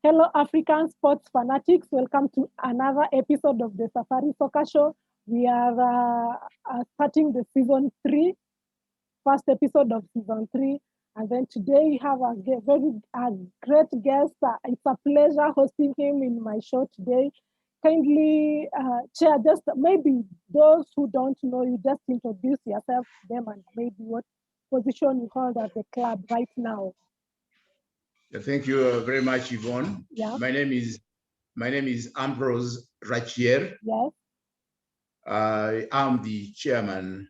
Hello, African sports fanatics. Welcome to another episode of the Safari Soccer Show. We are starting the season 3, first episode of season 3. And then today we have a great guest. It's a pleasure hosting him in my show today. Kindly, Chair, just maybe those who don't know you, just introduce yourself to them and maybe what position you hold at the club right now. Thank you very much, Yvonne. Yeah. My name is Ambrose Rachier. Yes. I am the chairman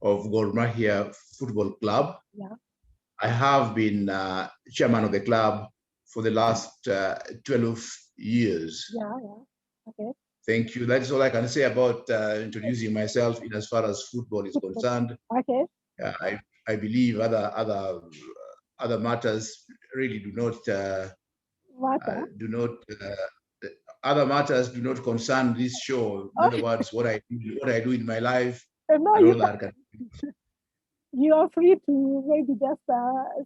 of Gor Mahia Football Club. Yeah. I have been chairman of the club for the last 12 years. Yeah. Okay. Thank you. That's all I can say about introducing myself in as far as football is concerned. Okay. I believe other matters really do not other matters do not concern this show. In other words, what I do in my life. No, you are free to maybe just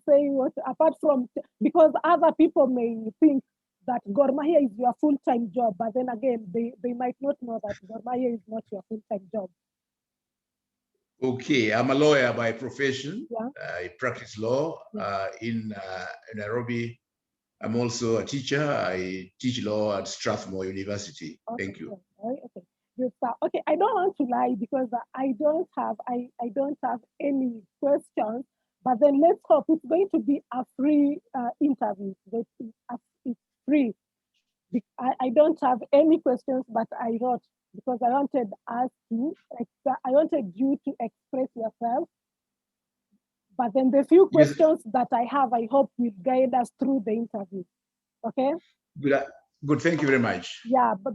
say what, apart from, because other people may think that Gor Mahia is your full-time job, but then again, they might not know that Gor Mahia is not your full-time job. Okay, I'm a lawyer by profession. Yeah. I practice law in Nairobi. I'm also a teacher. I teach law at Strathmore University. Okay. Thank you. Okay. Okay, I don't want to lie because I don't have any questions. But then let's hope it's going to be a free interview. It's free. I don't have any questions, but I wrote because I wanted you to express yourself. But then the few questions that I have, I hope will guide us through the interview. Okay? Good. Thank you very much. Yeah, but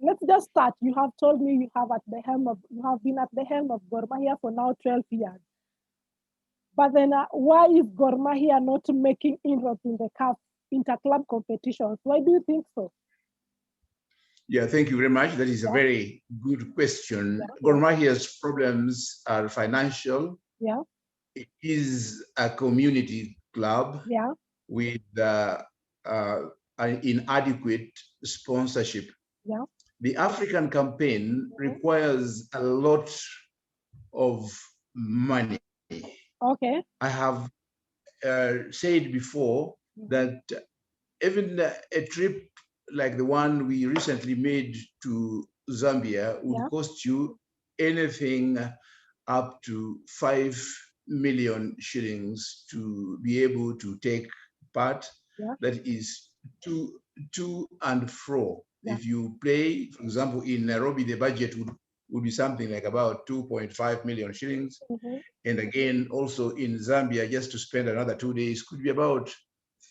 let's just start. You have told me you have been at the helm of Gor Mahia for now 12 years. But then why is Gor Mahia not making inroads in the CAF interclub competitions? Why do you think so? Yeah, thank you very much. That is a very good question. Yeah. Gor Mahia's problems are financial. Yeah. It is a community club with an inadequate sponsorship. Yeah. The African campaign requires a lot of money. Okay. I have said before that even a trip like the one we recently made to Zambia would cost you anything up to 5 million shillings to be able to take part. Yeah. That is to and fro. Yeah. If you play, for example, in Nairobi, the budget would be something like about 2.5 million shillings. And again, also in Zambia, just to spend another 2 days could be about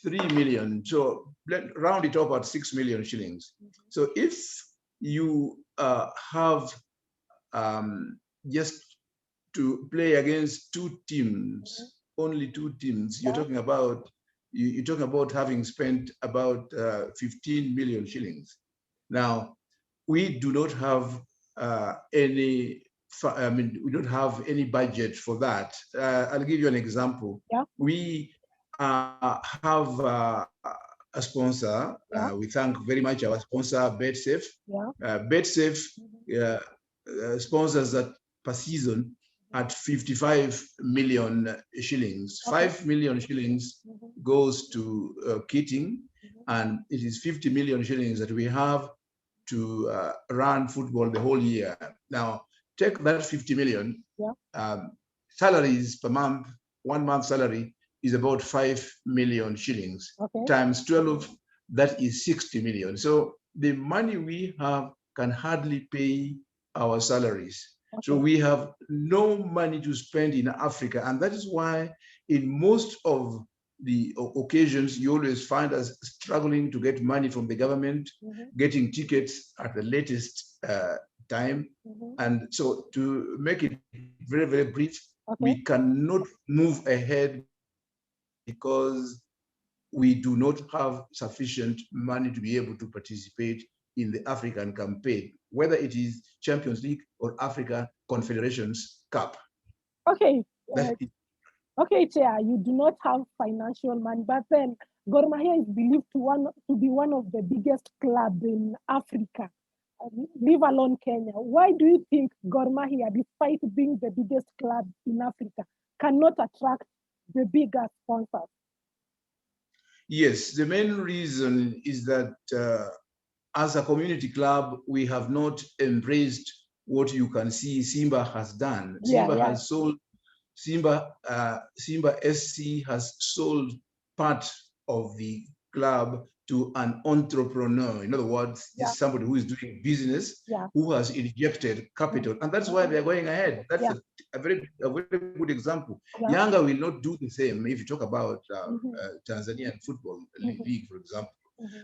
3 million. So round it up at 6 million shillings. So if you have just to play against two teams, only two teams, you're talking about having spent about 15 million shillings. Now, we do not have we don't have any budget for that. I'll give you an example. Yeah. We have a sponsor. We thank very much our sponsor, BetSafe. Yeah. BetSafe sponsors that per season at 55 million shillings. 5 million shillings goes to kitting, and it is 50 million shillings that we have to run football the whole year. Now, take that 50 million. Salaries per month, 1 month salary is about 5 million shillings. Times 12, that is 60 million. So the money we have can hardly pay our salaries. So we have no money to spend in Africa. And that is why in most of the occasions, you always find us struggling to get money from the government, getting tickets at the latest time. And so to make it very, very brief, we cannot move ahead because we do not have sufficient money to be able to participate in the African campaign, whether it is Champions League or Africa Confederations Cup. Okay. Okay, Chair, you do not have financial money, but then Gor Mahia is believed to be one of the biggest clubs in Africa, leave alone Kenya. Why do you think Gor Mahia, despite being the biggest club in Africa, cannot attract the bigger sponsors? Yes, the main reason is that as a community club, we have not embraced what you can see Simba has done. Simba has sold, Simba SC has sold part of the club to an entrepreneur. In other words, this is somebody who is doing business, who has injected capital, and that's why they're going ahead. That's a very good example. Yanga will not do the same. If you talk about Tanzanian football league, for example,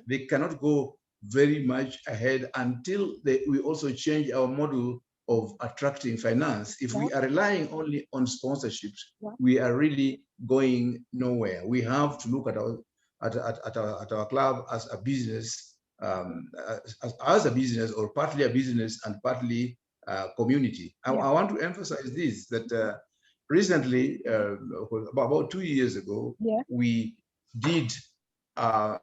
they cannot go very much ahead until we also change our model of attracting finance. If we are relying only on sponsorships, we are really going nowhere. We have to look at our club as a business, as a business, or partly a business and partly community. I want to emphasize this, that recently, about 2 years ago, we did an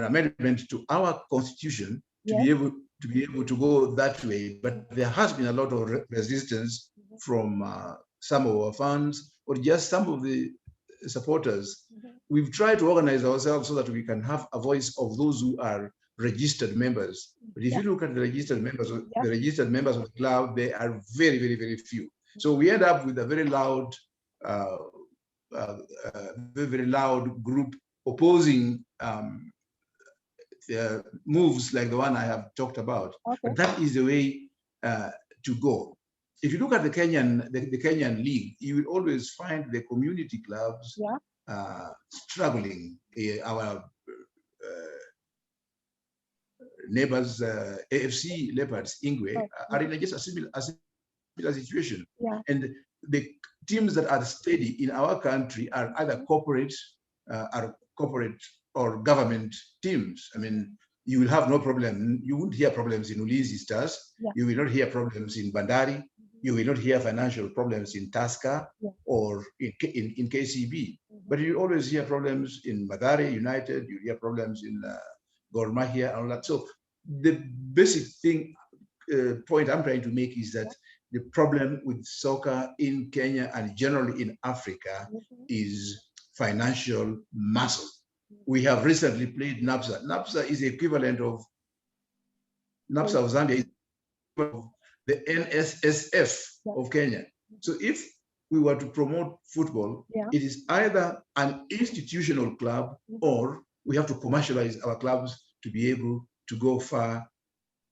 amendment to our constitution to be able to go that way, but there has been a lot of resistance from some of our fans or just some of the supporters. We've tried to organize ourselves so that we can have a voice of those who are registered members. But if you look at the registered members, of the club, they are very, very, very few. So we end up with a very loud, very loud group opposing moves like the one I have talked about. But that is the way to go. If you look at the Kenyan league, you will always find the community clubs struggling. Our neighbors, AFC Leopards, Ingwe, are in just a similar situation. And the teams that are steady in our country are either corporate or government teams. I mean, you will have no problem. You won't hear problems in Ulinzi Stars. You will not hear problems in Bandari. You will not hear financial problems in Tusker or in KCB. But you always hear problems in Mathare United. You hear problems in Gor Mahia and all that. So the basic point I'm trying to make is that the problem with soccer in Kenya and generally in Africa is financial muscle. We have recently played NAPSA. NAPSA is the equivalent of NAPSA of Zambia, is the NSSF of Kenya. So if we were to promote football, it is either an institutional club or we have to commercialize our clubs to be able to go far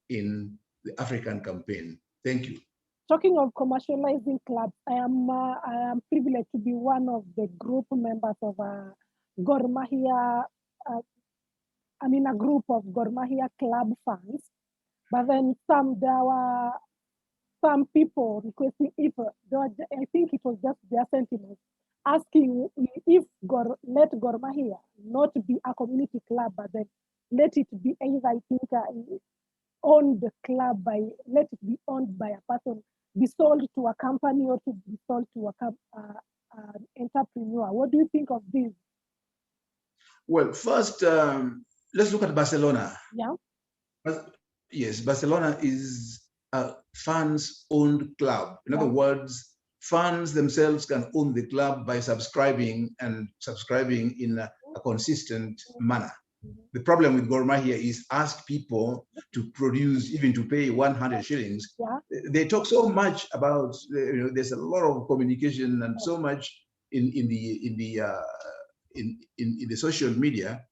in the African campaign. Thank you. Talking of commercializing clubs, I am privileged to be one of the group members of Gor Mahia. I'm in a group of Gor Mahia club fans, but then there were some people requesting I think it was just their sentiments, asking if let Gor Mahia not be a community club, but then let it be either, I think, owned the club let it be owned by a person, be sold to a company, or to be sold to an entrepreneur. What do you think of this? Well, first, let's look at Barcelona. Yes, Barcelona is a fans-owned club. In other words, fans themselves can own the club by subscribing in a consistent manner. The problem with Gor Mahia is ask people to produce, even to pay 100 shillings. They talk so much about, there's a lot of communication and so much in the social media.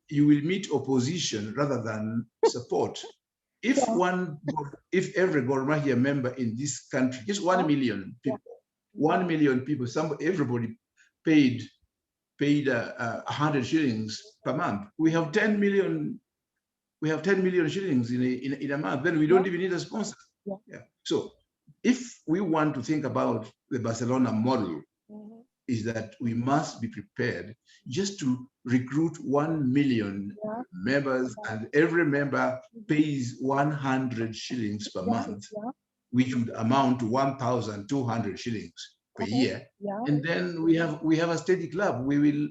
You will meet opposition rather than support. If every Gor Mahia member in this country, just 1 million people, 1 million people, everybody paid 100 shillings per month, we have 10 million. We have 10 million shillings in a month. Then we don't even need a sponsor. So if we want to think about the Barcelona model, is that we must be prepared just to recruit 1 million members, and every member pays 100 shillings per month, which would amount to 1,200 shillings per year. And then we have a steady club. We will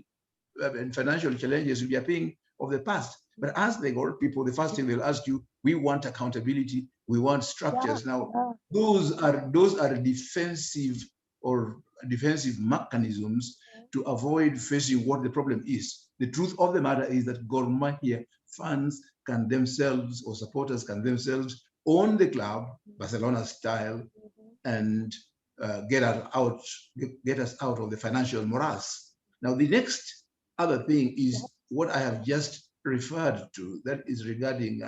financial challenges will be a thing of the past. But as they go, people, the first thing they'll ask you, we want accountability, we want structures. Now, those are defensive mechanisms to avoid facing what the problem is. The truth of the matter is that Gor Mahia funds can themselves, or supporters can themselves, own the club, Barcelona style, and get us out of the financial morass. Now, the next other thing is what I have just referred to, that is regarding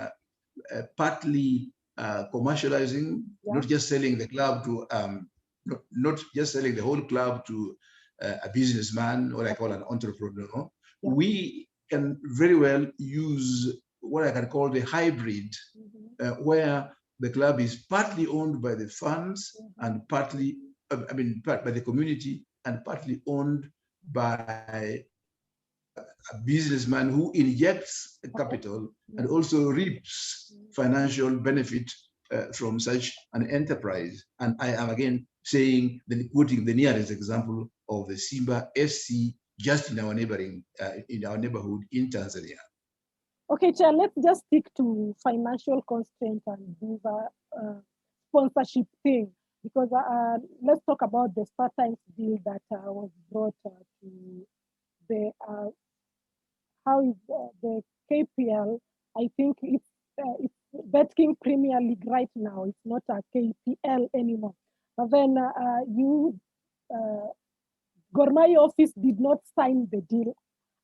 partly commercializing, not just selling the club to, not just selling the whole club to a businessman, what I call an entrepreneur. We can very well use what I can call the hybrid, where the club is partly owned by the funds and partly, by the community, and partly owned by a businessman who injects capital and also reaps financial benefit from such an enterprise. And I am again saying, quoting the nearest example of the Simba SC just in our neighborhood in Tanzania. Okay, Chair, let's just stick to financial constraints and this sponsorship thing, because let's talk about the Startimes deal that was brought to the how is the KPL. I think it's BetKing Premier League right now. It's not a KPL anymore. But then Gor Mahia office did not sign the deal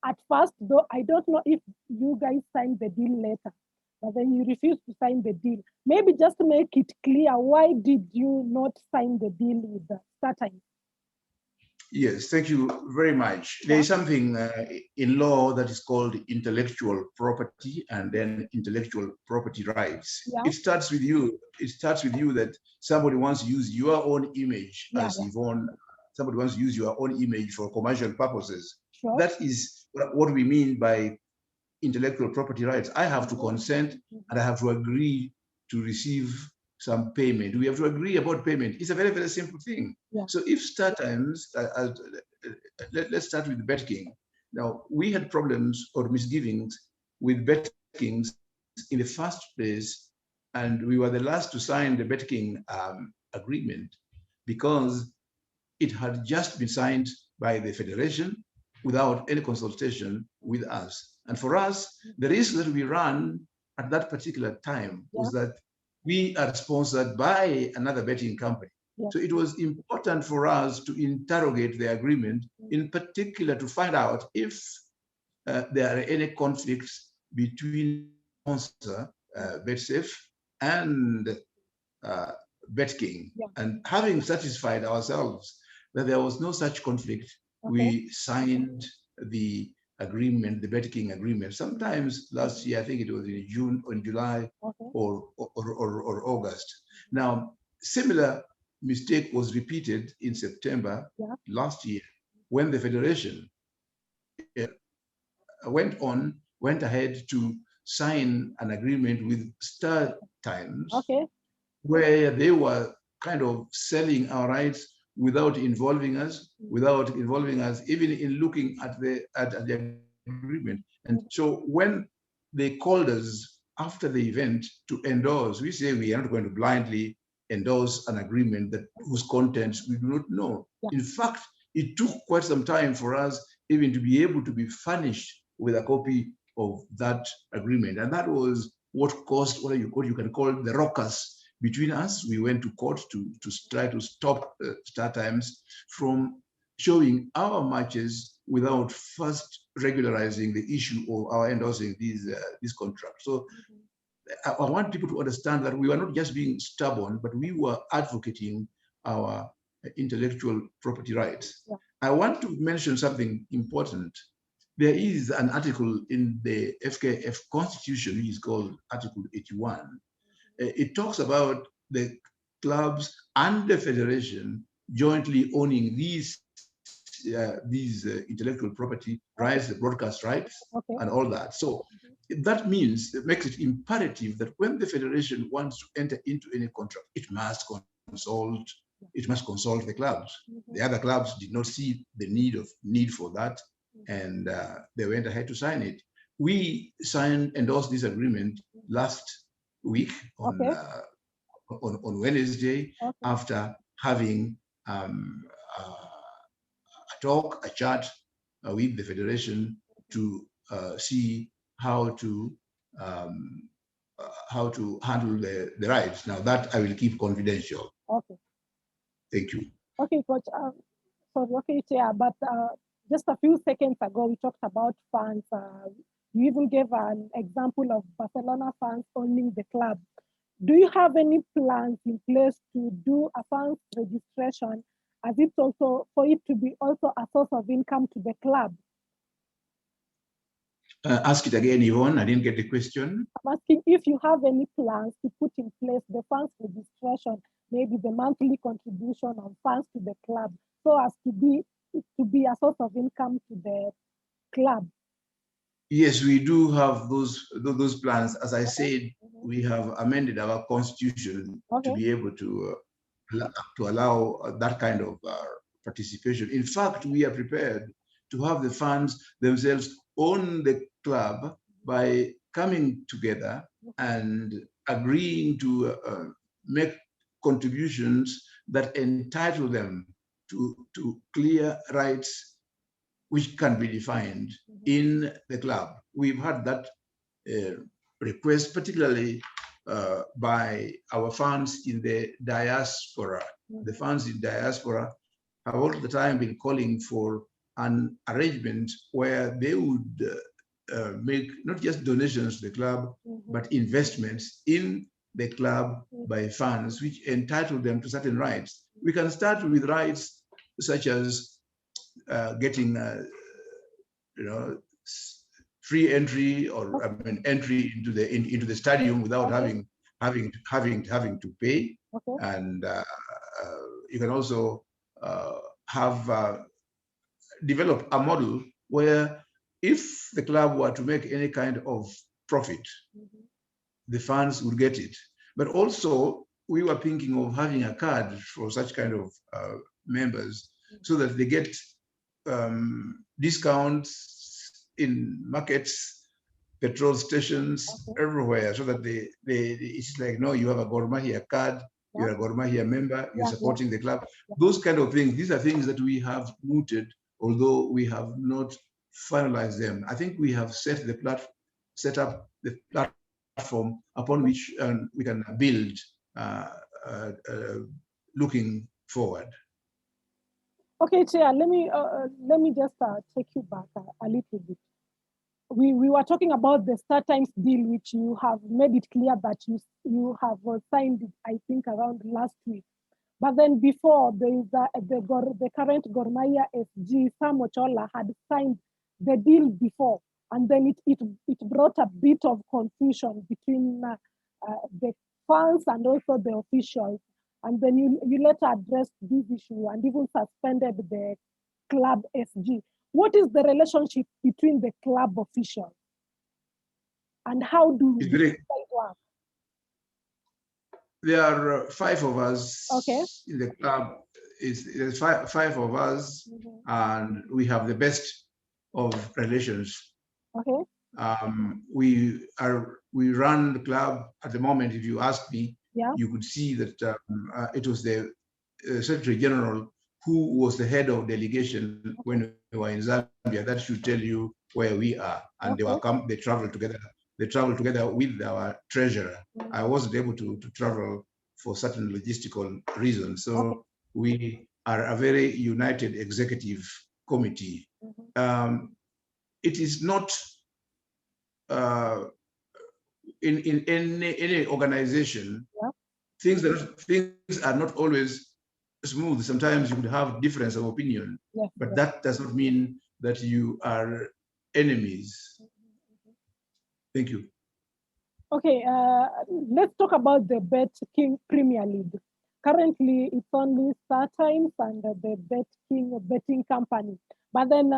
at first, though I don't know if you guys signed the deal later, but then you refused to sign the deal. Maybe just to make it clear, why did you not sign the deal with the Startimes? Yes, thank you very much. There is something in law that is called intellectual property and then intellectual property rights. It starts with you. It starts with you that somebody wants to use your own image as Yvonne. Somebody wants to use your own image for commercial purposes. That is what we mean by intellectual property rights. I have to consent and I have to agree to receive some payment. We have to agree about payment. It's a very, very simple thing. So if Startimes, let's start with BetKing. Now, we had problems or misgivings with BetKing in the first place, and we were the last to sign the BetKing agreement because it had just been signed by the Federation without any consultation with us. And for us, the risk that we ran at that particular time was that we are sponsored by another betting company. So it was important for us to interrogate the agreement, in particular to find out if there are any conflicts between sponsor, BetSafe, and BetKing. And having satisfied ourselves that there was no such conflict, we signed the agreement, the BetKing agreement. Sometimes last year, I think it was in June or in July or August. Now, similar mistake was repeated in September last year when the Federation went ahead to sign an agreement with Startimes, where they were kind of selling our rights without involving us, even in looking at the agreement. And so when they called us after the event to endorse, we say we are not going to blindly endorse an agreement that whose contents we do not know. In fact, it took quite some time for us even to be able to be furnished with a copy of that agreement. And that was what caused what you can call the ruckus between us. We went to court to try to stop Startimes from showing our matches without first regularizing the issue of our endorsing these contracts. So I want people to understand that we were not just being stubborn, but we were advocating our intellectual property rights. I want to mention something important. There is an article in the FKF Constitution, which is called Article 81. It talks about the clubs and the federation jointly owning these intellectual property rights, the broadcast rights, and all that. So that means, it makes it imperative that when the federation wants to enter into any contract, it must consult the clubs. The other clubs did not see the need for that. and they went ahead to sign it. We endorsed this agreement last week on Wednesday, after having a chat with the Federation to see how to handle the rights. Now that I will keep confidential. Okay. Thank you. Okay, Coach. Sorry, okay, Chair, but just a few seconds ago, we talked about funds. You even gave an example of Barcelona fans owning the club. Do you have any plans in place to do a funds registration, as it's also for it to be also a source of income to the club? Ask it again, Yvonne. I didn't get the question. I'm asking if you have any plans to put in place the funds registration, maybe the monthly contribution of funds to the club, so as to be a source of income to the club. Yes, we do have those plans. As I said, we have amended our constitution to be able to allow that kind of participation. In fact, we are prepared to have the funds themselves own the club by coming together and agreeing to make contributions that entitle them to clear rights which can be defined in the club. We've had that request, particularly by our fans in the diaspora. The fans in diaspora have all the time been calling for an arrangement where they would make not just donations to the club, but investments in the club by funds which entitle them to certain rights. We can start with rights such as getting free entry, or entry into the stadium without having to pay. And you can also develop a model where if the club were to make any kind of profit, the funds would get it. But also we were thinking of having a card for such kind of members, so that they get discounts in markets, petrol stations, everywhere, so that it's like, no, you have a Gor Mahia card, you're a Gor Mahia member, you're supporting the club. Those kind of things, these are things that we have mooted, although we have not finalized them. I think we have set up the platform upon which we can build looking forward. Okay, Chair, let me just take you back a little bit. We were talking about the Startimes deal, which you have made it clear that you have signed it, I think, around last week. But then before, there is the current Gor Mahia SG, Sam Ochola, had signed the deal before, and then it brought a bit of confusion between the fans and also the officials. And then you later addressed this issue and even suspended the club SG. What is the relationship between the club officials, and how do they work? There are 5 of us in the club. There's five of us, and we have the best of relations. Okay. We run the club at the moment. If you ask me, you could see that it was the Secretary General who was the head of delegation when we were in Zambia. That should tell you where we are. And they traveled together. They traveled together with our treasurer. I wasn't able to travel for certain logistical reasons. So we are a very united executive committee. It is not in any organization, things are not always smooth. Sometimes you could have difference of opinion, but that does not mean that you are enemies. Thank you. Okay, let's talk about the Bet King Premier League. Currently, it's only Startimes and the Bet King betting company. But then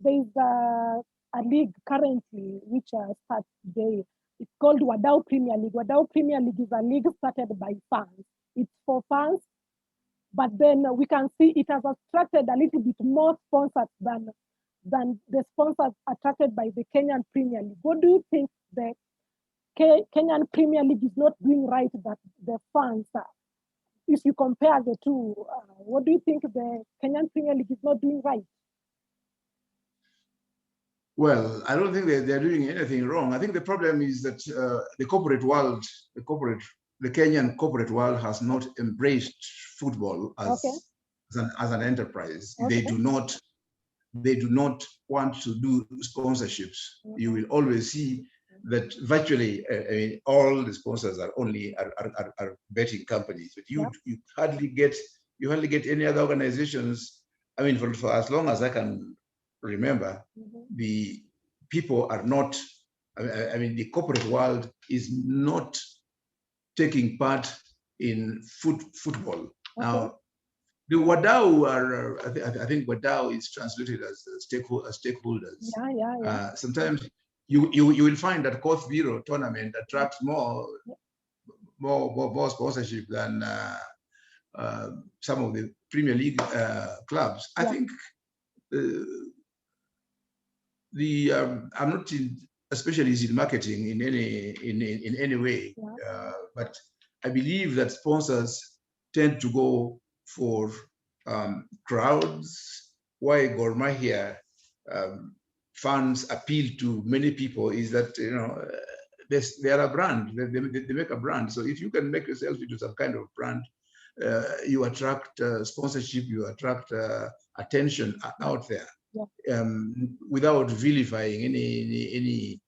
there's a league currently which starts today. It's called Wadau Premier League. Wadau Premier League is a league started by fans. It's for fans, but then we can see it has attracted a little bit more sponsors than than the sponsors attracted by the Kenyan Premier League. What do you think the Kenyan Premier League is not doing right that the fans are? If you compare the two, what do you think the Kenyan Premier League is not doing right? Well, I don't think they're doing anything wrong. I think the problem is that the corporate world, the Kenyan corporate world has not embraced football as an enterprise. Okay. They do not want to do sponsorships. You will always see that virtually all the sponsors are betting companies, but you hardly get any other organizations. I mean, for as long as I can remember, the people are not. I mean, the corporate world is not taking part in football now. The Wadau are, I think Wadau is translated as stakeholders. Sometimes you will find that Coast Bureau tournament attracts more sponsorship than some of the Premier League clubs. I think I'm not a specialist in marketing in any way, but I believe that sponsors tend to go for crowds. Why Gor Mahia fans appeal to many people is that they are a brand. They make a brand. So if you can make yourself into some kind of brand, you attract sponsorship. You attract attention out there without vilifying any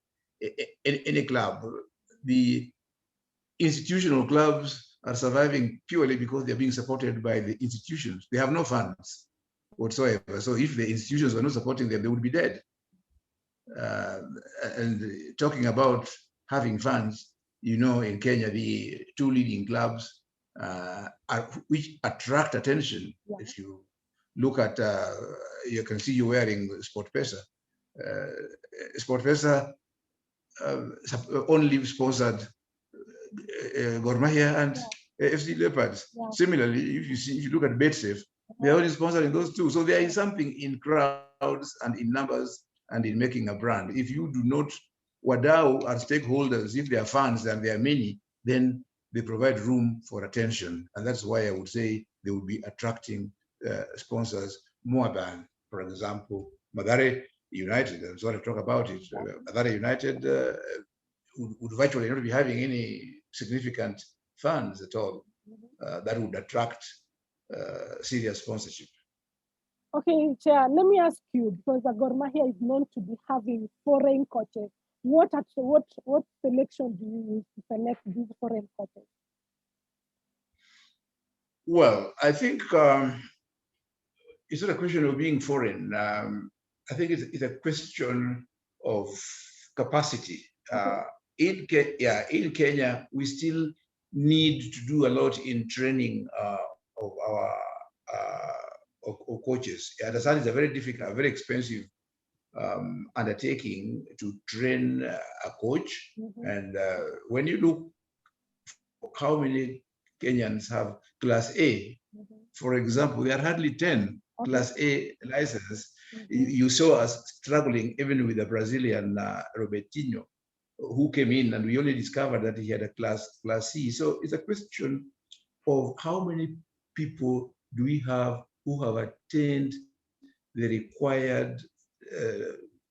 club. The institutional clubs are surviving purely because they're being supported by the institutions. They have no funds whatsoever. So if the institutions were not supporting them, they would be dead. And talking about having funds, in Kenya, the two leading clubs which attract attention. If you look at, you can see you wearing SportPesa. SportPesa only sponsored Gor Mahia and FC Leopards. Similarly, if you look at BetSafe, they're only sponsoring those two. So there is something in crowds and in numbers and in making a brand. If you do not, Wadau are stakeholders, if they are fans and they are many, then they provide room for attention. And that's why I would say they would be attracting sponsors more than, for example, Mathare United. I'm sorry to talk about it. Mathare United would virtually not be having any significant funds at all that would attract serious sponsorship. Okay, Chair, let me ask you, because the Gor Mahia is known to be having foreign coaches. What selection do you use to select these foreign coaches? Well, I think it's not a question of being foreign. I think it's a question of capacity. In Kenya, we still need to do a lot in training of our of coaches. I understand it's a very difficult, very expensive undertaking to train a coach. And when you look how many Kenyans have Class A, for example, there are hardly 10 Class A licenses. You saw us struggling even with the Brazilian Robertino, who came in, and we only discovered that he had a Class C. So it's a question of how many people do we have who have attained the required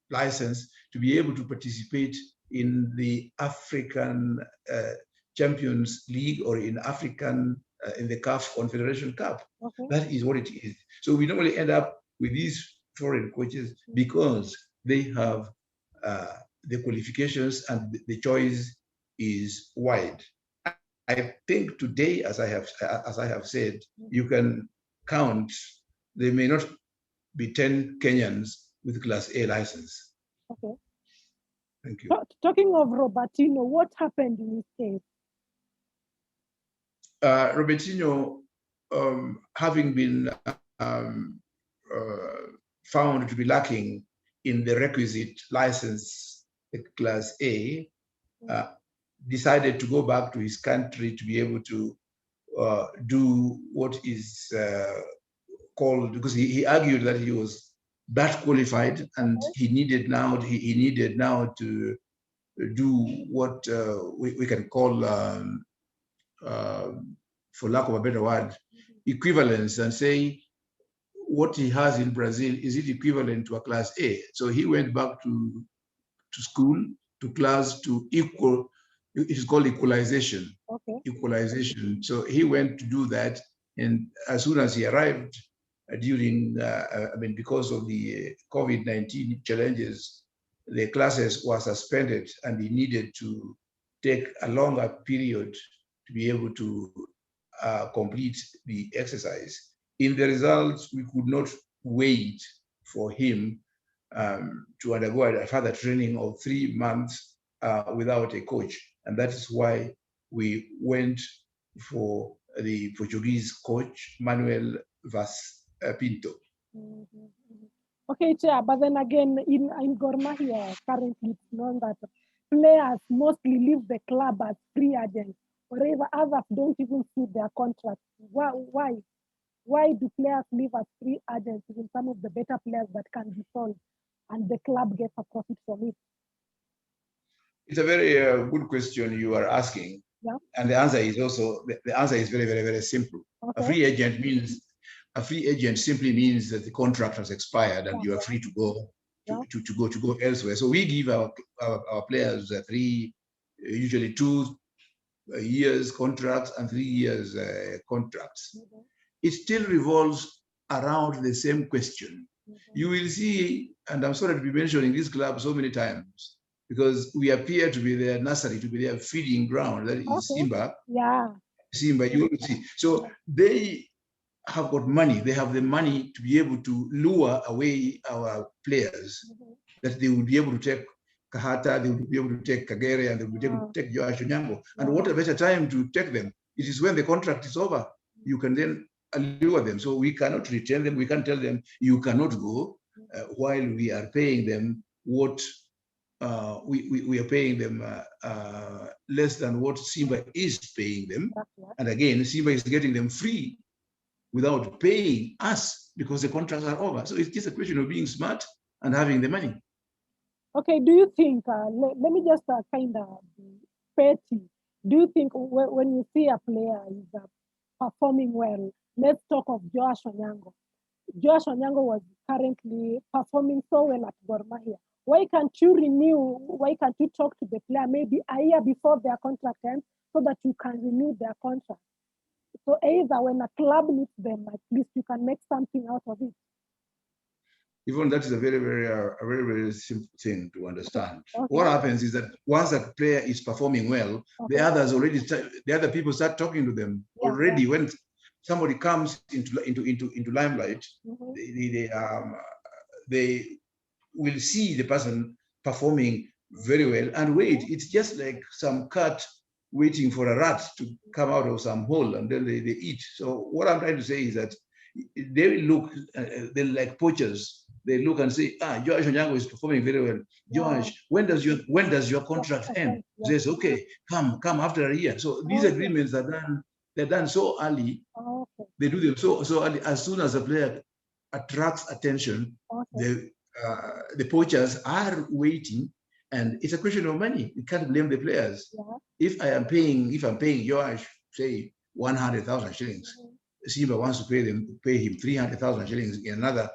license to be able to participate in the African Champions League or in African in the CAF Confederation Cup. That is what it is. So we normally end up with these foreign coaches because they have the qualifications and the choice is wide. I think today, as I have said, you can count. There may not be 10 Kenyans with Class A license. Okay. Thank you. Talking of Robertino, what happened in his case? Robertino, having been found to be lacking in the requisite license, Class A, decided to go back to his country to be able to do what is called, because he argued that he was that qualified, and he needed now to do what we can call, for lack of a better word, equivalence, and say what he has in Brazil, is it equivalent to a class A? So he went back to school, to class, to equal. It is called equalization. Okay. Equalization. So he went to do that, and as soon as he arrived, during, because of the COVID-19 challenges, the classes were suspended, and he needed to take a longer period to be able to complete the exercise. In the results, we could not wait for him to undergo a further training of 3 months without a coach. And that is why we went for the Portuguese coach, Manuel Vaz Pinto. Okay, Chair, but then again, in Gor Mahia, currently it's known that players mostly leave the club as free agents, or even others don't even see their contracts. Why? Why do players leave as free agents when some of the better players that can be sold and the club gets a profit from it? It's a very good question you are asking. Yeah. And the answer is also, the answer is very, very, very simple. Okay. A free agent simply means that the contract has expired and you are free to go to go elsewhere. So we give our players usually 2 years contracts and 3 years contracts. It still revolves around the same question. You will see, and I'm sorry to be mentioning this club so many times, because we appear to be their nursery, to be their feeding ground. That is Simba. Yeah. Simba, you will see. So they have got money. They have the money to be able to lure away our players, that they will be able to take Kahata, they will be able to take Kagere, and they will be able to take Joash Onyango. And what a better time to take them. It is when the contract is over. You can then allure them. So we cannot retain them. We can't tell them, you cannot go, while we are paying them what we are paying them less than what Simba is paying them. And again, Simba is getting them free without paying us because the contracts are over. So it's just a question of being smart and having the money. Okay, do you think, let me just kind of be petty. Do you think when you see a player is performing well, let's talk of Joash Onyango. Joash Onyango was currently performing so well at Gor Mahia. Why can't you renew? Why can't you talk to the player maybe a year before their contract ends so that you can renew their contract? So either when a club needs them, at least you can make something out of it. Even that is a very, very simple thing to understand. Okay. What happens is that once a player is performing well, the other people start talking to them already. When somebody comes into limelight, they will see the person performing very well and wait. It's just like some cat waiting for a rat to come out of some hole, and then they eat. So what I'm trying to say is that they will look, they're like poachers. They look and say, Joash Onyango is performing very well. Joash, when does your contract end? They say, okay, come after a year. So these agreements are done so early. They do them so early. As soon as a player attracts attention, the poachers are waiting, and it's a question of money. You can't blame the players. If I'm paying Joash, say 100,000 shillings, Simba wants to pay him 300,000 shillings in another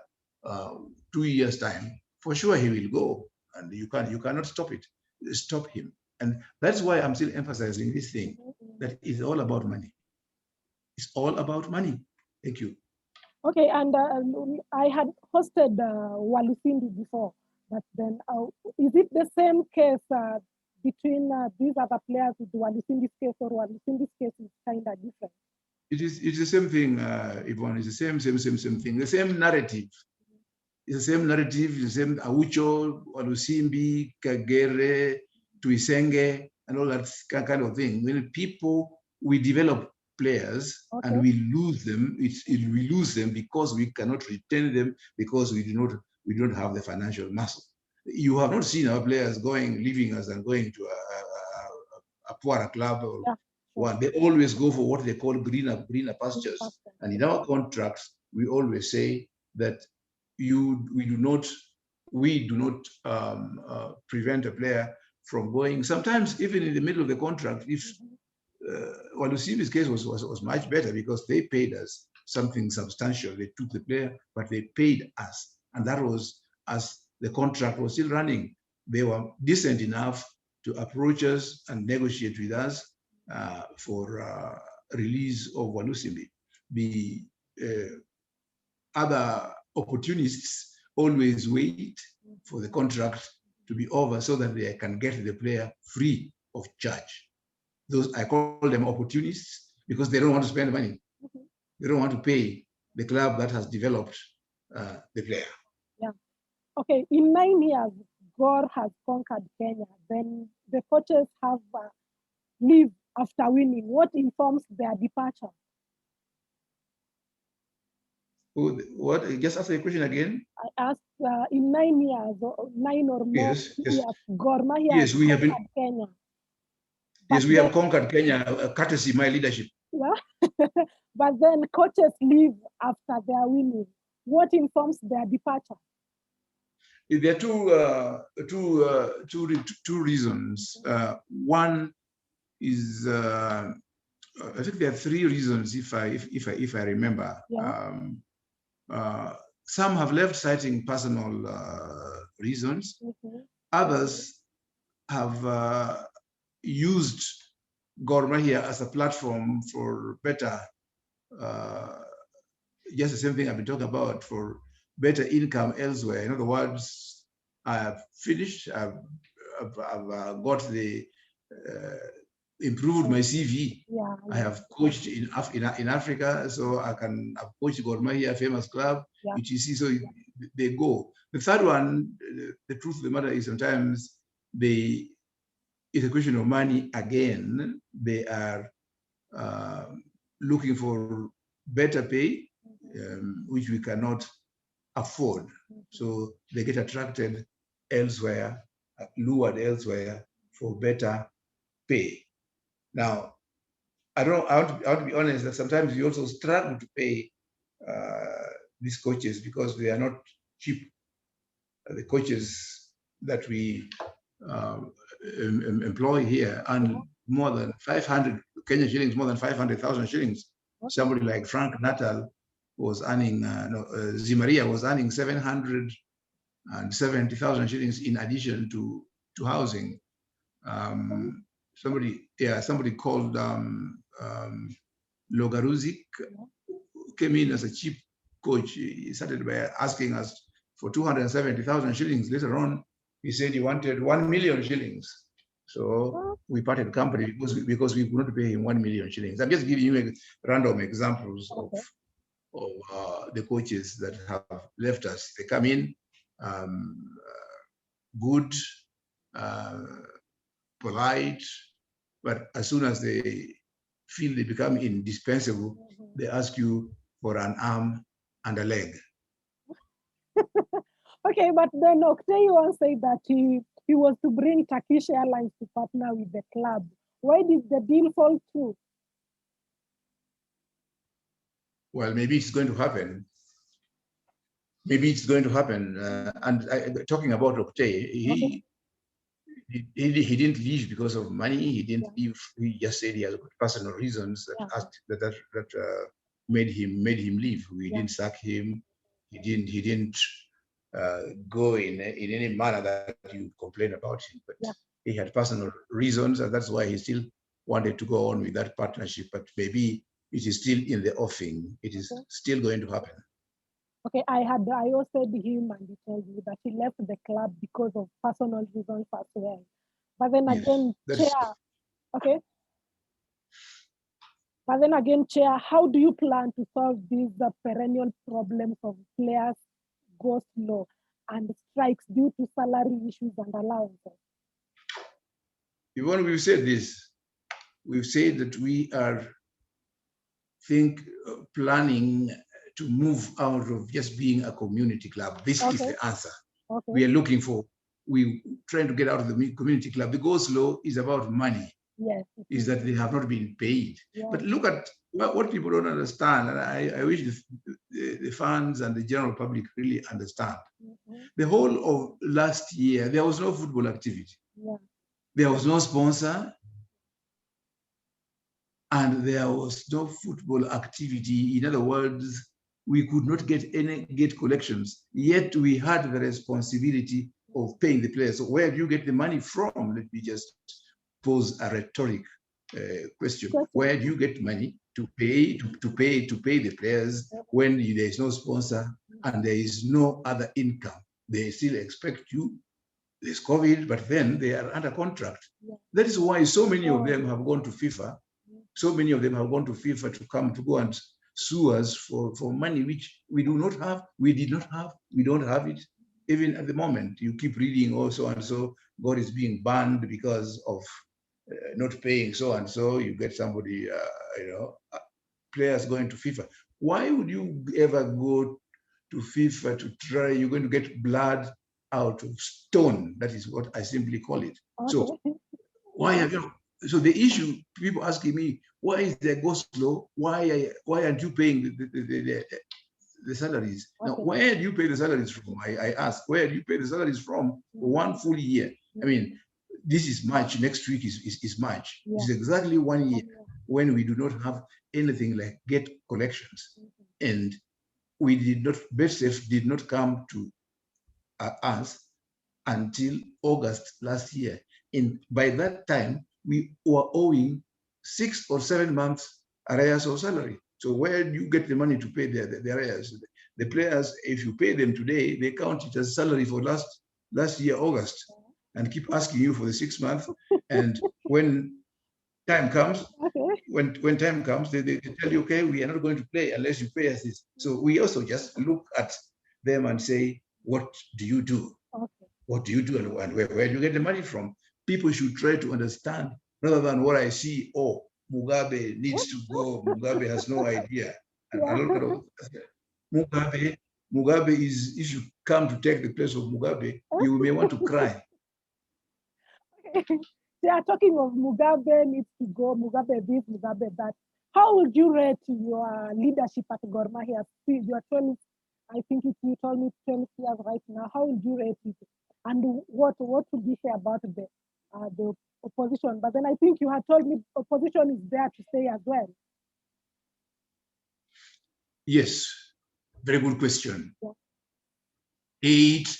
2 years' time, for sure he will go, and you cannot stop him. And that's why I'm still emphasizing this thing, that it's all about money. It's all about money. Thank you. Okay, and I had hosted Walusindi before, but then is it the same case between these other players with Walusindi's case, or Walusindi's case is kind of different? It's the same thing, Yvonne. It's the same thing. The same narrative. It's the same narrative. The same Aucho, Walusimbi, Kagere, Tuisenge, and all that kind of thing. When we develop players and we lose them. We lose them because we cannot retain them, because we don't have the financial muscle. You have not seen our players leaving us and going to a poorer club or one. They always go for what they call greener pastures. And in our contracts, we always say that we do not prevent a player from going. Sometimes even in the middle of the contract, if Walusimbi's case was much better because they paid us something substantial. They took the player, but they paid us, and that was as the contract was still running. They were decent enough to approach us and negotiate with us for release of Walusimbi. The other opportunists always wait for the contract to be over so that they can get the player free of charge. Those, I call them opportunists because they don't want to spend money. They don't want to pay the club that has developed the player. Yeah. Okay, in 9 years, Gor has conquered Kenya. Then the coaches have leave after winning. What informs their departure? What? Just ask the question again. I asked in 9 years, or 9 or more Yes, years, Gor Mahia has we have conquered Kenya. Yes, we have conquered Kenya, courtesy my leadership. Yeah. But then coaches leave after their winning. What informs their departure? There are two reasons. One is I think there are three reasons if I remember. Yeah. Some have left citing personal reasons. Others have used Gor Mahia as a platform for better, just the same thing I've been talking about, for better income elsewhere. In other words, I have finished, I've got the, improved my CV. Yeah. I have coached in Africa, so I've coached Gor Mahia, famous club, etc. So they go. The third one, the truth of the matter is sometimes it's a question of money again. They are looking for better pay, which we cannot afford. So they get attracted elsewhere, lured elsewhere for better pay. Now, I want to be honest that sometimes we also struggle to pay these coaches because they are not cheap. The coaches that we employ here and more than 500 Kenya shillings, more than 500,000 shillings. Somebody like Frank Natal was earning, Zimaria was earning 770,000 shillings in addition to housing. Somebody called Logaruzik came in as a cheap coach. He started by asking us for 270,000 shillings. Later on, he said he wanted 1 million shillings. So we parted company because we could not pay him 1 million shillings. I'm just giving you random examples of the coaches that have left us. They come in, good, polite, but as soon as they feel they become indispensable, they ask you for an arm and a leg. Okay, but then Oktay once said that he was to bring Turkish Airlines to partner with the club. Why did the deal fall through? Well, maybe it's going to happen. Maybe it's going to happen. Talking about Oktay, he didn't leave because of money. He didn't leave. He just said he has personal reasons that made him leave. We didn't sack him. He didn't go in any manner that you complain about him. But he had personal reasons, and that's why he still wanted to go on with that partnership. But maybe it is still in the offing. It is still going to happen. Okay, I also said him, and he told me that he left the club because of personal reasons as well. But then again, Chair, But then again, Chair, how do you plan to solve these perennial problems of players go slow and strikes due to salary issues and allowances? Even we've said this. We've said that we are planning to move out of just being a community club. This is the answer. We are looking for. We're trying to get out of the community club. The go slow is about money. Yes. Is that they have not been paid. But look at what people don't understand, and I wish the fans and the general public really understand. The whole of last year, there was no football activity. There was no sponsor, and there was no football activity. In other words, we could not get any gate collections, yet we had the responsibility of paying the players. So where do you get the money from? Let me just pose a rhetoric question. Where do you get money to pay the players when there is no sponsor and there is no other income? They still expect you. There's COVID, but then they are under contract. That is why so many of them have gone to FIFA. So many of them have gone to FIFA to go and sue us for money which we do not have, we did not have, we don't have it. Even at the moment, you keep reading also and so God is being banned because of not paying so and so. You get somebody, players going to FIFA. Why would you ever go to FIFA to try? You're going to get blood out of stone. That is what I simply call it. So why have you? So the issue, people asking me, why is there go slow? Why aren't you paying the salaries? Now, where do you pay the salaries from? I ask, where do you pay the salaries from for 1 full year? I mean, this is March, next week is March. It's exactly 1 year when we do not have anything like get collections. And we did not, BEDSAFE did not come to us until August last year. And by that time, we were owing 6 or 7 months arrears of salary. So where do you get the money to pay the arrears? The players, if you pay them today, they count it as salary for last year, August, and keep asking you for the 6 months. And when time comes, when time comes, they tell you, okay, we are not going to play unless you pay us this. So we also just look at them and say, what do you do? What do you do, and where do you get the money from? People should try to understand rather than what I see. Oh, Mugabe needs to go. Mugabe has no idea. And a lot of Mugabe is, if you come to take the place of Mugabe, you may want to cry. They are talking of Mugabe needs to go, Mugabe this, Mugabe that. How would you rate your leadership at Gor Mahia? You are 12, I think you told me 12 years right now. How would you rate it? And what would you say about the opposition? But then I think you had told me opposition is there to stay as well. Yes, very good question. 8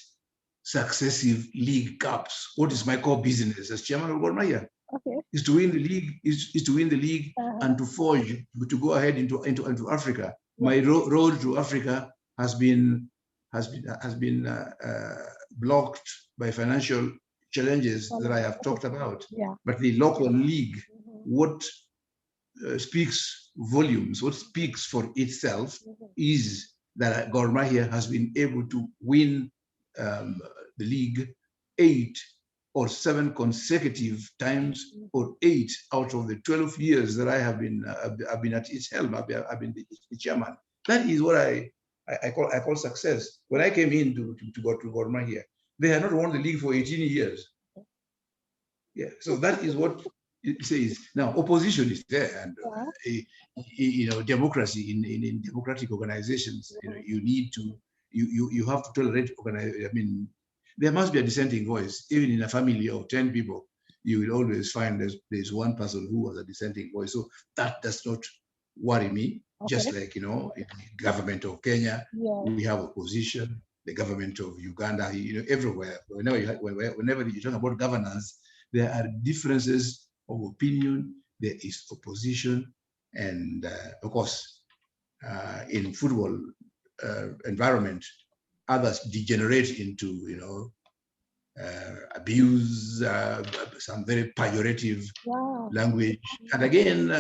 successive league cups. What is my core business as chairman of Gor Mahia? Is to win the league, is to win the league and to forge, to go ahead into Africa. My road to Africa has been blocked by financial challenges that I have talked about. But the local league, what speaks volumes, what speaks for itself is that Gor Mahia has been able to win the league 8 or 7 consecutive times, or 8 out of the 12 years that I have been I've been at its helm. I've been the chairman. That is what I call success. When I came in to go to Gor Mahia, they had not won the league for 18 years. Yeah, so that is what it says. Now, opposition is there, and democracy in democratic organizations. You need to you have to tolerate. I mean, there must be a dissenting voice. Even in a family of 10 people, you will always find there's one person who has a dissenting voice. So that does not worry me. Just like, in the government of Kenya, we have opposition, the government of Uganda, everywhere. Whenever you talk about governance, there are differences of opinion, there is opposition, and of course, in football environment, others degenerate into, abuse, some very pejorative language. And again,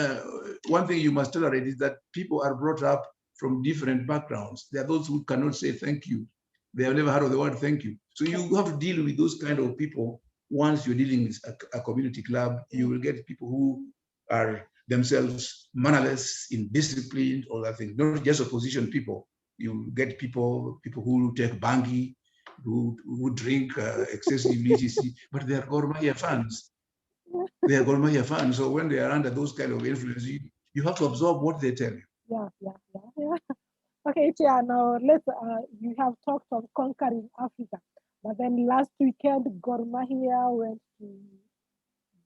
one thing you must tolerate is that people are brought up from different backgrounds. There are those who cannot say thank you. They have never heard of the word thank you. So you have to deal with those kind of people. Once you're dealing with a community club, you will get people who are themselves mannerless, indisciplined, all that thing. Not just opposition people. You get people who take bangi, who drink excessively, but they are Gor Mahia fans. They are Gor Mahia fans. So when they are under those kind of influence, you have to absorb what they tell you. Yeah. Okay, Chia, now let's, you have talked of conquering Africa, but then last weekend, Gor Mahia went to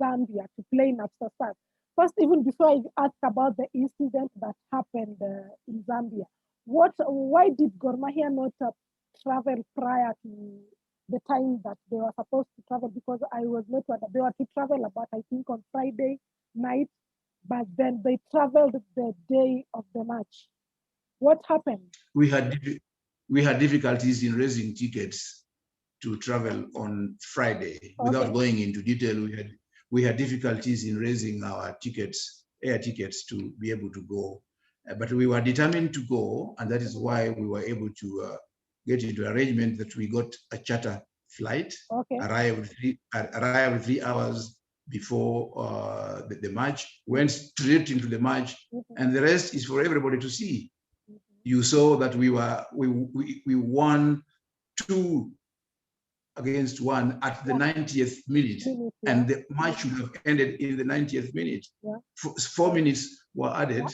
Zambia to play in Aftershock. First, even before I ask about the incident that happened in Zambia, why did Gor Mahia not travel prior to the time that they were supposed to travel? Because I was not aware. They were to travel about, I think, on Friday night, but then they traveled the day of the match. What happened? We had difficulties in raising tickets to travel on Friday. Without going into detail, we had difficulties in raising our tickets, air tickets, to be able to go. But we were determined to go, and that is why we were able to get into arrangement that we got a charter flight, arrived 3 hours before the match, went straight into the match, and the rest is for everybody to see. You saw that we won 2-1 at the 90th minute, and the match should have ended in the 90th minute. 4 minutes were added,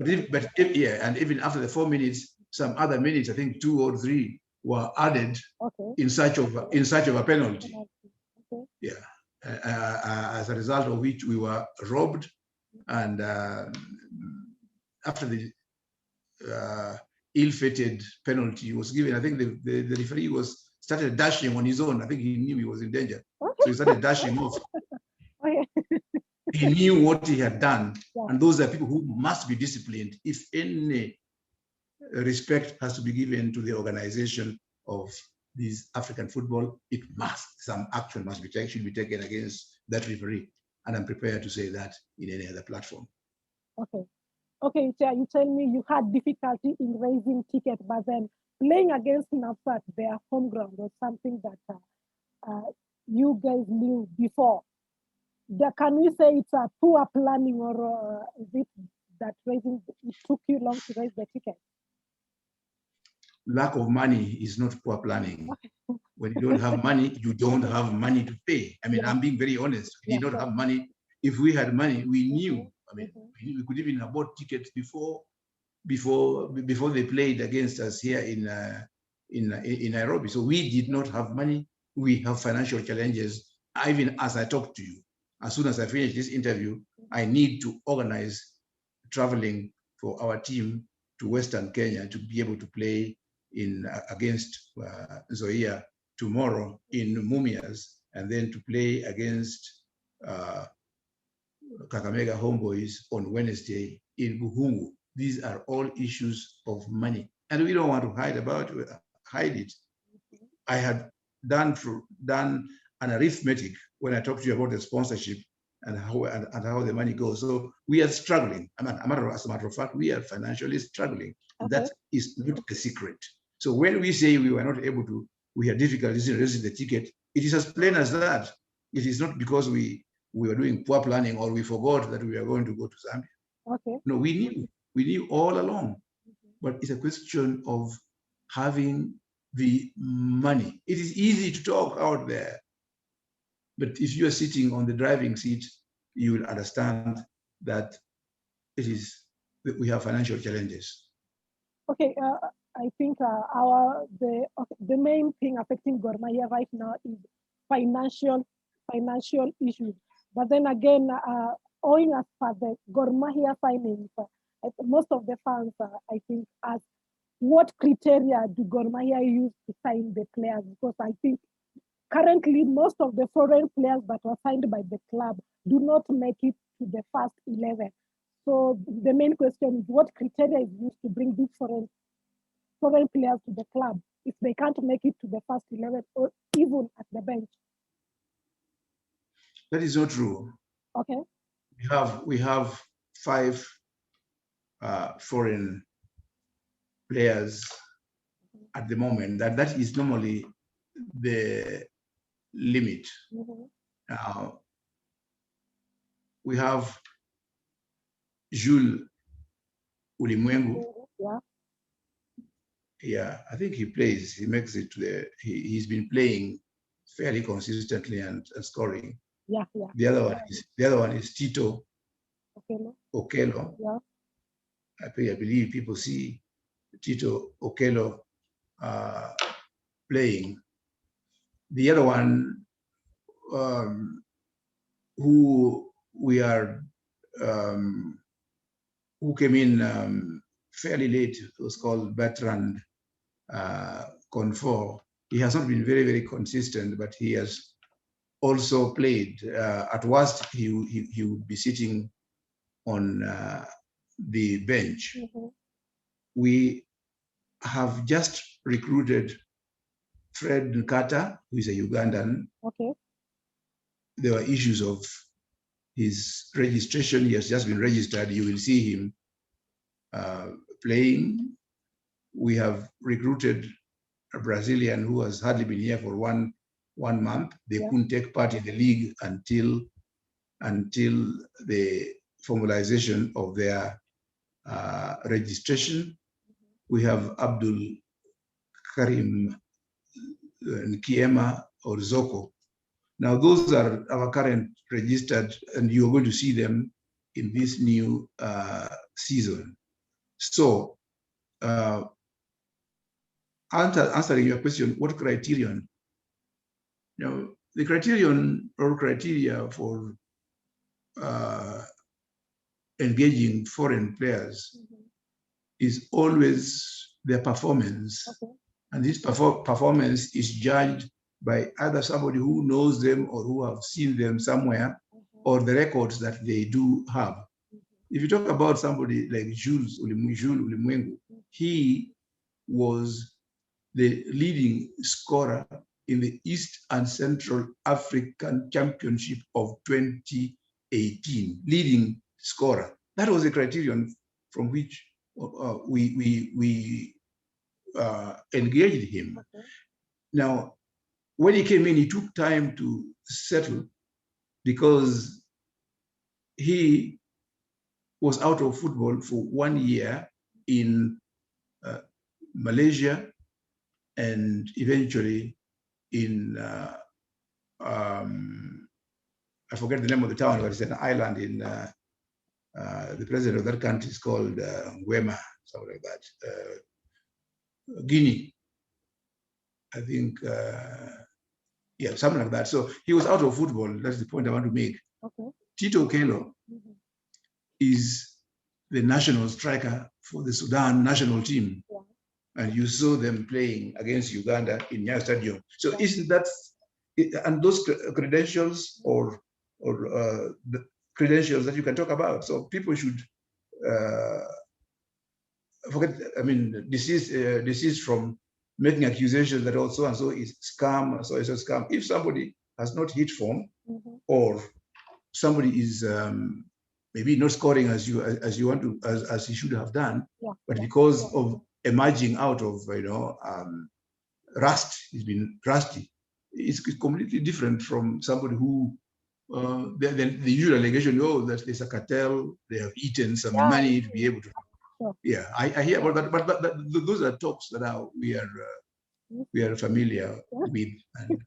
and even after the 4 minutes, some other minutes, I think 2 or 3, were added in search of a penalty. As a result of which we were robbed, and after the ill-fated penalty was given, I think the referee started dashing on his own. I think he knew he was in danger, so he started dashing off. He knew what he had done, and those are people who must be disciplined. If any respect has to be given to the organization of this African football, some action should be taken against that referee, and I'm prepared to say that in any other platform. Okay, Chair, you tell me you had difficulty in raising tickets, but then playing against Nafat, their home ground, was something that you guys knew before. Can we say it's a poor planning, or is it that it took you long to raise the ticket? Lack of money is not poor planning. When you don't have money, you don't have money to pay. I mean, I'm being very honest. We did not have money. If we had money, we knew. I mean, we could even have bought tickets before they played against us here in Nairobi. So we did not have money. We have financial challenges. Even as I talk to you, as soon as I finish this interview, I need to organize traveling for our team to Western Kenya to be able to play against Zoia tomorrow in Mumias, and then to play against Kakamega Homeboys on Wednesday in Buhungu. These are all issues of money, and we don't want to hide it. I had done an arithmetic when I talked to you about the sponsorship and how the money goes. So we are struggling. As a matter of fact, we are financially struggling. That is not a secret. So when we say we were not able to, we had difficulties in raising the ticket, it is as plain as that. It is not because we were doing poor planning or we forgot that we are going to go to Zambia. No, we knew all along. But it's a question of having the money. It is easy to talk out there, but if you are sitting on the driving seat, you will understand that we have financial challenges. I think the main thing affecting Gor Mahia right now is financial issues. But then again, owing as per the Gor Mahia signings, most of the fans, I think, ask what criteria do Gor Mahia use to sign the players? Because I think currently most of the foreign players that were signed by the club do not make it to the first 11. So the main question is what criteria is used to bring these foreign players to the club if they can't make it to the first 11 or even at the bench? That is not true. We have 5 foreign players at the moment. That is normally the limit. We have Jules Ulimwengu. I think he makes it to he's been playing fairly consistently and scoring. The other one is Tito Okello. I believe people see Tito Okello playing. The other one who came in fairly late was called Bertrand Confort. He has not been very, very consistent, but he has also played. At worst, he would be sitting on the bench. We have just recruited Fred Nkata, who is a Ugandan. There were issues of his registration. He has just been registered. You will see him playing. We have recruited a Brazilian who has hardly been here for one month. They couldn't take part in the league until the formalization of their registration. We have Abdul Karim Nkiema or Zoko. Now, those are our current registered, and you're going to see them in this new season. So, answering your question, what criterion? Now, the criterion or criteria for engaging foreign players is always their performance. And this performance is judged by either somebody who knows them or who have seen them somewhere, or the records that they do have. If you talk about somebody like Jules Ulimwengu, he was the leading scorer in the East and Central African Championship of 2018, leading scorer. That was the criterion from which we engaged him. Now, when he came in, he took time to settle because he was out of football for 1 year in Malaysia and eventually in, I forget the name of the town, but it's an island in, the president of that country is called Wema, something like that. Guinea, I think, yeah, something like that. So he was out of football. That's the point I want to make. Tito Okello is the national striker for the Sudan national team. And you saw them playing against Uganda in Nyayo Stadium. So isn't that, and those credentials or the credentials that you can talk about. So people should forget, I mean, desist from making accusations that also and so is scam, so is a scam. If somebody has not hit form, or somebody is maybe not scoring as you want to, as he should have done, but because of emerging out of rust, he's been rusty. It's completely different from somebody who the usual allegation, that there's a cartel, they have eaten some money to be able to. Yeah, I hear about that, but those are talks that we are familiar with, and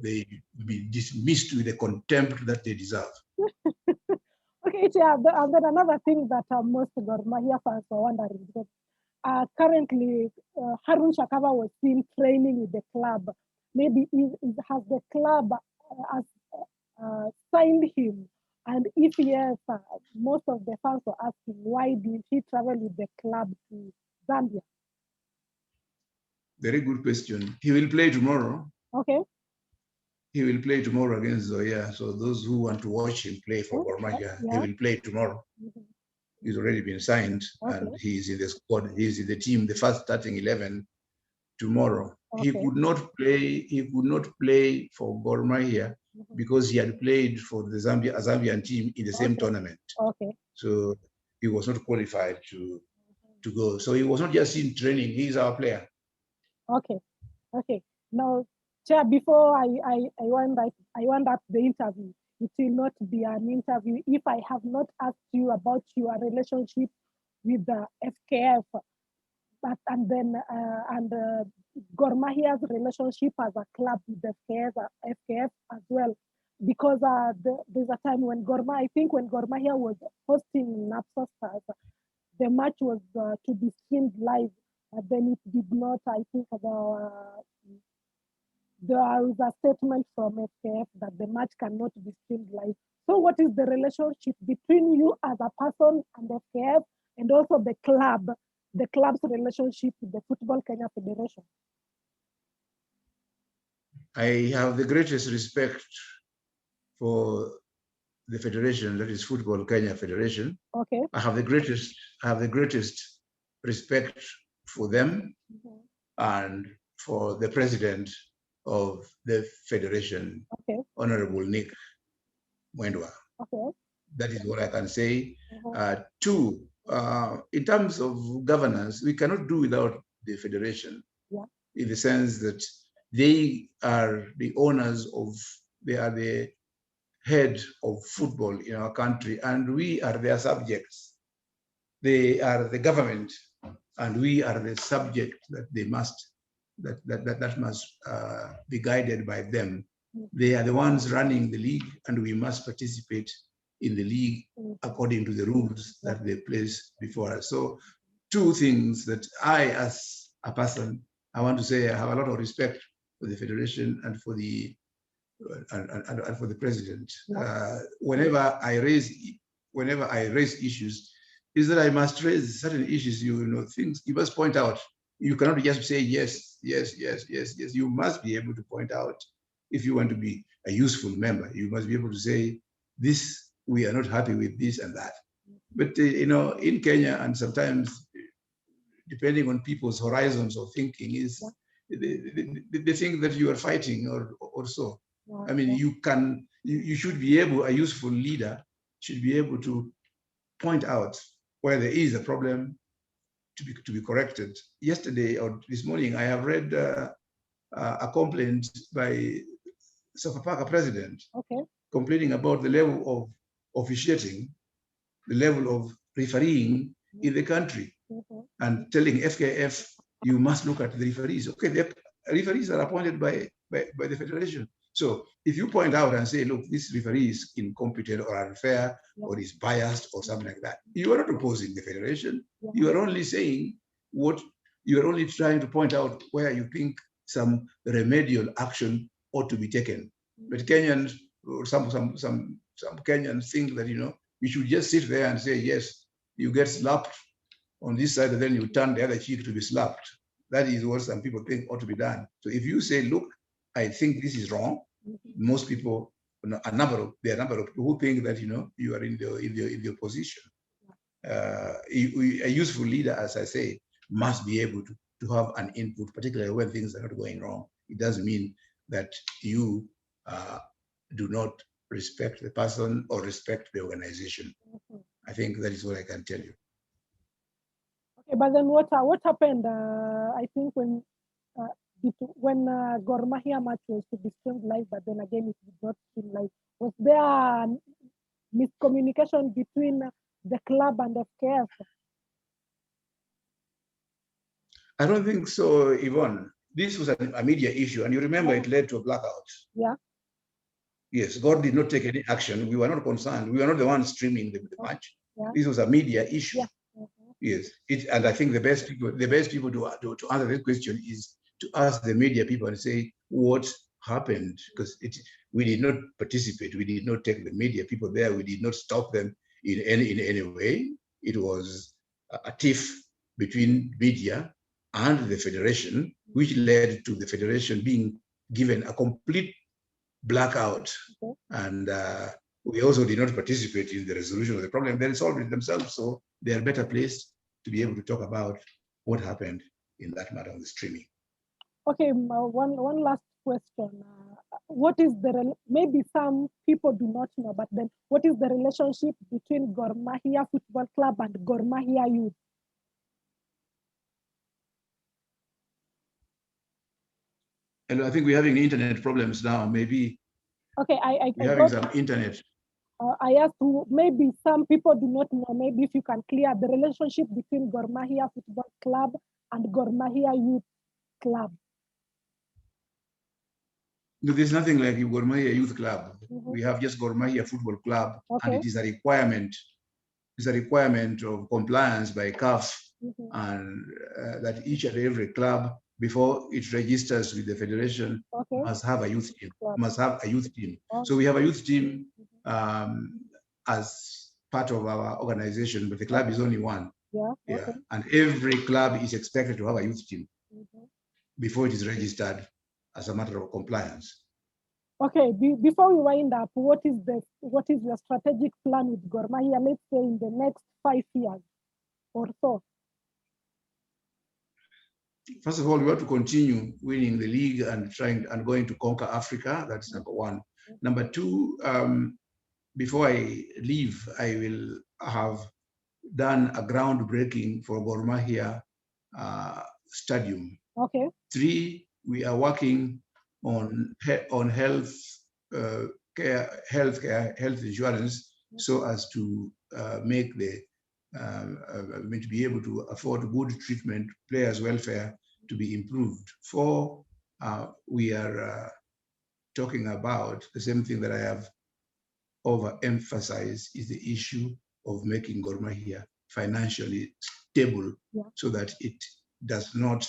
they will be dismissed with the contempt that they deserve. Okay, yeah, and then another thing that most Gor Mahia fans are wondering, because currently Hakeem Chakawa was seen training with the club. Maybe has the club signed him? And if yes, most of the fans are asking, why did he travel with the club to Zambia? Very good question. He will play tomorrow. Okay. He will play tomorrow against Zoya. So those who want to watch him play for Gor Mahia, he will play tomorrow. He's already been signed, and he's in the squad. He's in the team, the first starting 11 tomorrow. He could not play. He could not play for Gor Mahia because he had played for the Zambian team in the same tournament. So he was not qualified to go. So he was not just in training. He's our player. Okay. Now, Chair, before I wind up the interview, it will not be an interview if I have not asked you about your relationship with the FKF, and Gor Mahia's relationship as a club with the FKF as well, because there's a time when Gor Mahia was hosting Napsa Stars, the match was to be streamed live. But then it did not, I think, there is a statement from FKF that the match cannot be streamed live. So what is the relationship between you as a person and FKF and also the club's relationship with the Football Kenya Federation? I have the greatest respect for the federation, that is Football Kenya Federation. Okay. I have the greatest respect for them and for the president of the federation, Honorable Nick Mwendwa. Okay. That is what I can say. Two, in terms of governance, we cannot do without the federation, in the sense that they are the owners of, they are the head of football in our country, and we are their subjects. They are the government, and we are the subject that they must, that must be guided by them. They are the ones running the league, and we must participate in the league according to the rules that they place before us. So, two things that I, as a person, I want to say I have a lot of respect for the federation and for the president. Whenever I raise issues, is that I must raise certain issues. Things you must point out. You cannot just say yes, yes, yes, yes, yes. You must be able to point out. If you want to be a useful member, you must be able to say, this, we are not happy with this and that. But in Kenya, and sometimes depending on people's horizons of thinking, is the thing that you are fighting or so. I mean, you should be able, a useful leader should be able to point out where there is a problem to be corrected. Yesterday or this morning, I have read a complaint by Sofapaka president, complaining about the level of officiating, the level of refereeing in the country, and telling FKF, you must look at the referees. Okay, the referees are appointed by the federation. So if you point out and say, look, this referee is incompetent or unfair or is biased or something like that, you are not opposing the federation. You are only saying you are only trying to point out where you think some remedial action ought to be taken. But Kenyans, or some Kenyans think that, you should just sit there and say, yes, you get slapped on this side, and then you turn the other cheek to be slapped. That is what some people think ought to be done. So if you say, look, I think this is wrong, most people, there are a number of people who think that, you are in the opposition. A useful leader, as I say, must be able to have an input, particularly when things are not going wrong. It doesn't mean that you do not respect the person or respect the organization. I think that is what I can tell you. Okay, but then what happened? I think when Gor Mahia match was to be streamed live, but then again it did not stream live. Was there miscommunication between the club and FKF? I don't think so, Yvonne. This was a media issue, and you remember it led to a blackout. Yeah. Yes, God did not take any action. We were not concerned. We were not the ones streaming the match. Yeah. This was a media issue. Yeah. Yes, and I think the best people to answer this question is to ask the media people and say what happened, because we did not participate. We did not take the media people there. We did not stop them in any way. It was a tiff between media and the federation, which led to the federation being given a complete blackout. Okay. And we also did not participate in the resolution of the problem. They solved it themselves, so they are better placed to be able to talk about what happened in that matter of the streaming. Okay, one last question. What is maybe some people do not know, but then what is the relationship between Gor Mahia Football Club and Gor Mahia Youth? And I think we're having internet problems now. Maybe. Okay, we're having some internet. I asked maybe some people do not know. Maybe if you can clear the relationship between Gor Mahia Football Club and Gor Mahia Youth Club. No, there's nothing like Gor Mahia Youth Club. We have just Gor Mahia Football Club, and it is a requirement. It's a requirement of compliance by CAF and that each and every club, before it registers with the federation, must have a youth team. So we have a youth team as part of our organization, but the club is only one. And every club is expected to have a youth team before it is registered as a matter of compliance. Okay, before we wind up, what is your strategic plan with Gor Mahia, let's say in the next 5 years or so? First of all, we want to continue winning the league and going to conquer Africa. That's number one. Number two, before I leave, I will have done a groundbreaking for Gor Mahia Stadium. Okay. 3, we are working on health health insurance, so as to make to be able to afford good treatment, players' welfare to be improved. 4, we are talking about the same thing that I have overemphasized, is the issue of making Gor Mahia financially stable, so that it does not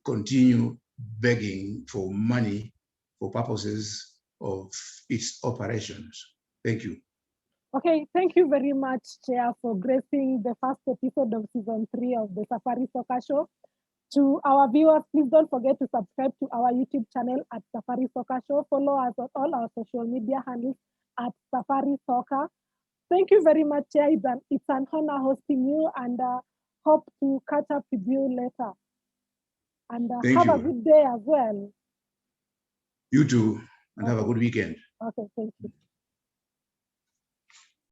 continue begging for money for purposes of its operations. Thank you. Okay, thank you very much, Chair, for gracing the first episode of season 3 of the Safari Soccer Show. To our viewers, please don't forget to subscribe to our YouTube channel at Safari Soccer Show. Follow us on all our social media handles at Safari Soccer. Thank you very much, Chair. It's an honor hosting you, and hope to catch up with you later. And have a good day as well. You too, and have a good weekend. Okay, thank you.